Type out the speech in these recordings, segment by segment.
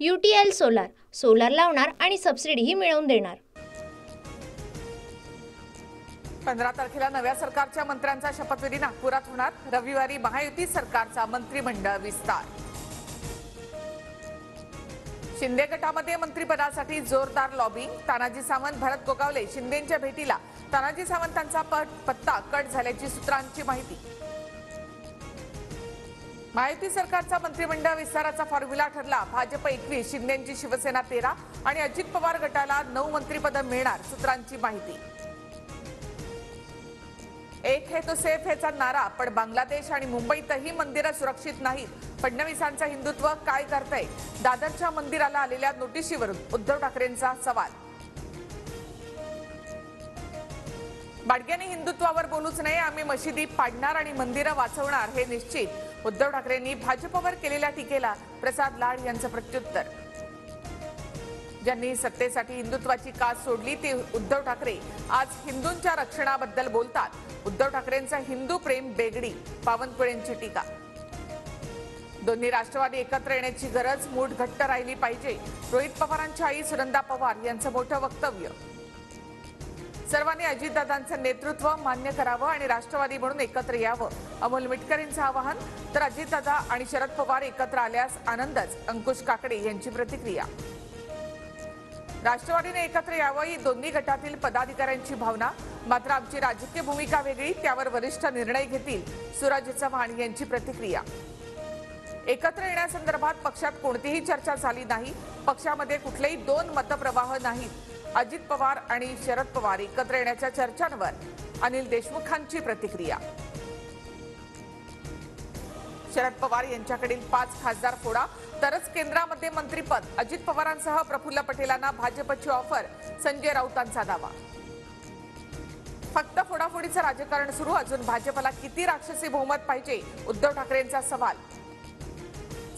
UTL solar solar लावणार आणि सबसिडीही मिळवून देणार। 15 तारखेला नव्या सरकारच्या मंत्र्यांचा शपथविधी नागपुरात होणार। रविवारी महायुती सरकारचा मंत्रिमंडळ विस्तार। शिंदे गटामध्ये मंत्रिपदासाठी जोरदार लॉबिंग। तानाजी सावंत भरत गोगावले शिंदेंच्या भेटीला। तानाजी सावंतांचा पत्ता कट झाल्याची सूत्रांची माहिती। महायुती सरकारचा मंत्रिमंडळ विस्ताराचा फॉर्म्युला ठरला। भाजप 21, शिंदेंची शिवसेना 13 आणि अजित पवार गटाला 9 मंत्रिपद मिळणार, सूत्रांची माहिती। एक है तो सेफ हेचा नारा, पण बांगलादेश आणि मुंबईतही मंदिरं सुरक्षित नाहीत। फडणवीसांचं हिंदुत्व काय करतंय? दादरच्या मंदिराला आलेल्या नोटिशीवरून उद्धव ठाकरेंचा सवाल। बाडग्यांनी हिंदुत्वावर बोलूच नये, आम्ही मशिदी पाडणार आणि मंदिरं वाचवणार हे निश्चित। उद्धव ठाकरेंनी भाजपवर केलेल्या टीकेला प्रसाद लाड यांचं प्रत्युत्तर। ज्यांनी सत्तेसाठी हिंदुत्वाची कास सोडली ते उद्धव ठाकरे आज हिंदूंच्या रक्षणाबद्दल बोलतात। उद्धव ठाकरेंचं हिंदू प्रेम बेगडी, बावनकुळेंची टीका। दोन्ही राष्ट्रवादी एकत्र येण्याची गरज, मूठ घट्ट राहिली पाहिजे। रोहित पवारांच्या आई सुनंदा पवार यांचं मोठं वक्तव्य। सर्वांनी अजितदादांचं नेतृत्व मान्य करावं आणि राष्ट्रवादी म्हणून एकत्र यावं, अमोल मिटकरींचं आवाहन। तर अजितदादा आणि शरद पवार एकत्र आल्यास आनंदच, अंकुश काकडे यांची प्रतिक्रिया। राष्ट्रवादीने एकत्र यावं ही दोन्ही गटातील पदाधिकाऱ्यांची भावना, मात्र आमची राजकीय भूमिका वेगळी, त्यावर वरिष्ठ निर्णय घेतील, सूरज चव्हाण यांची प्रतिक्रिया। एकत्र येण्यासंदर्भात पक्षात कोणतीही चर्चा झाली नाही। पक्षामध्ये कुठलेही 2 मतप्रवाह नाहीत। अजित पवार आणि शरद पवार एकत्र येण्याच्या चर्चांवर अनिल देशमुखांची प्रतिक्रिया। शरद पवार यांच्याकडील 5 खासदार फोडा तरच केंद्रामध्ये मंत्रिपद। अजित पवारांसह प्रफुल्ल पटेलांना भाजपची ऑफर, संजय राऊतांचा दावा। फक्त फोडाफोडीचं राजकारण सुरू, अजून भाजपला किती राक्षसी बहुमत पाहिजे? उद्धव ठाकरेंचा सवाल।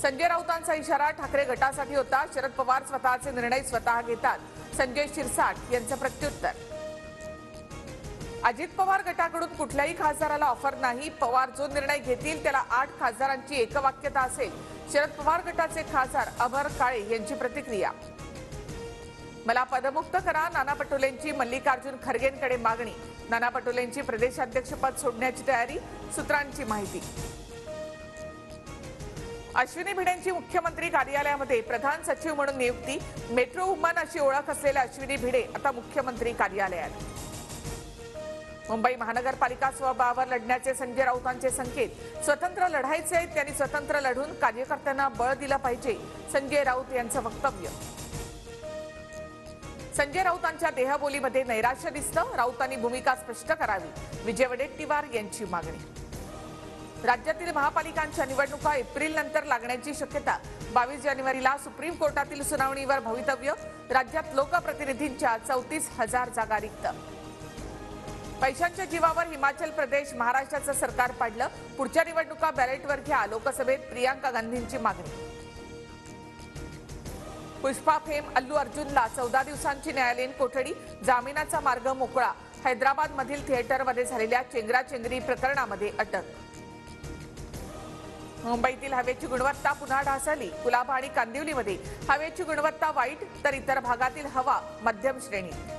संजय राऊतांचा इशारा ठाकरे गटासाठी होता। शरद पवार स्वतःचे निर्णय स्वतः घेतात, संजय शिरसाट यांचं प्रत्युत्तर। अजित पवार गटाकडून कुठल्याही खासदाराला ऑफर नाही। पवार जो निर्णय घेतील त्याला 8 खासदारांची एकवाक्यता असेल, शरद पवार गटाचे खासदार अमर काळे यांची प्रतिक्रिया। मला पदमुक्त करा, नाना पटोलेंची मल्लिकार्जुन खरगेंकडे मागणी। नाना पटोलेंची प्रदेशाध्यक्षपद सोडण्याची तयारी, सूत्रांची माहिती। अश्विनी भिडेंची मुख्यमंत्री कार्यालयामध्ये प्रधान सचिव म्हणून नियुक्ती। मेट्रो वुमन अशी ओळख असलेल्या अश्विनी भिडे आता मुख्यमंत्री कार्यालयात। मुंबई महानगरपालिका स्वबळावर लढण्याचे संजय राऊतांचे संकेत। स्वतंत्र लढायचे, त्यांनी स्वतंत्र लढून कार्यकर्त्यांना बळ दिलं पाहिजे, संजय राऊत यांचं वक्तव्य। संजय राऊतांच्या देहबोलीमध्ये नैराश्य दिसतं, राऊतांनी भूमिका स्पष्ट करावी, विजय वडेट्टीवार यांची मागणी। राज्यातील महापालिकांच्या निवडणुका एप्रिल नंतर लागण्याची शक्यता। 22 जानेवारीला सुप्रीम कोर्टातील सुनावणीवर भवितव्य। राज्यात लोकप्रतिनिधींच्या 34,000 जागा रिक्त। पैशांच्या जीवावर हिमाचल प्रदेश महाराष्ट्राचं सरकार पाडलं, पुढच्या निवडणुका बॅलेटवर घ्या, लोकसभेत प्रियांका गांधींची मागणी। पुष्पा फेम अल्लू अर्जुनला 14 दिवसांची न्यायालयीन कोठडी, जामिनाचा मार्ग मोकळा। हैदराबादमधील थिएटरमध्ये झालेल्या चेंगराचेंगरी प्रकरणामध्ये अटक। मुंबईतील हवेची गुणवत्ता पुन्हा ढासळली। कुलाबा आणि कांदिवलीमध्ये हवेची गुणवत्ता वाईट, तर इतर भागातील हवा मध्यम श्रेणीत।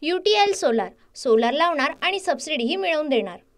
UTL सोलार सोलार लावणार आणि सबसिडीही मिळवून देणार।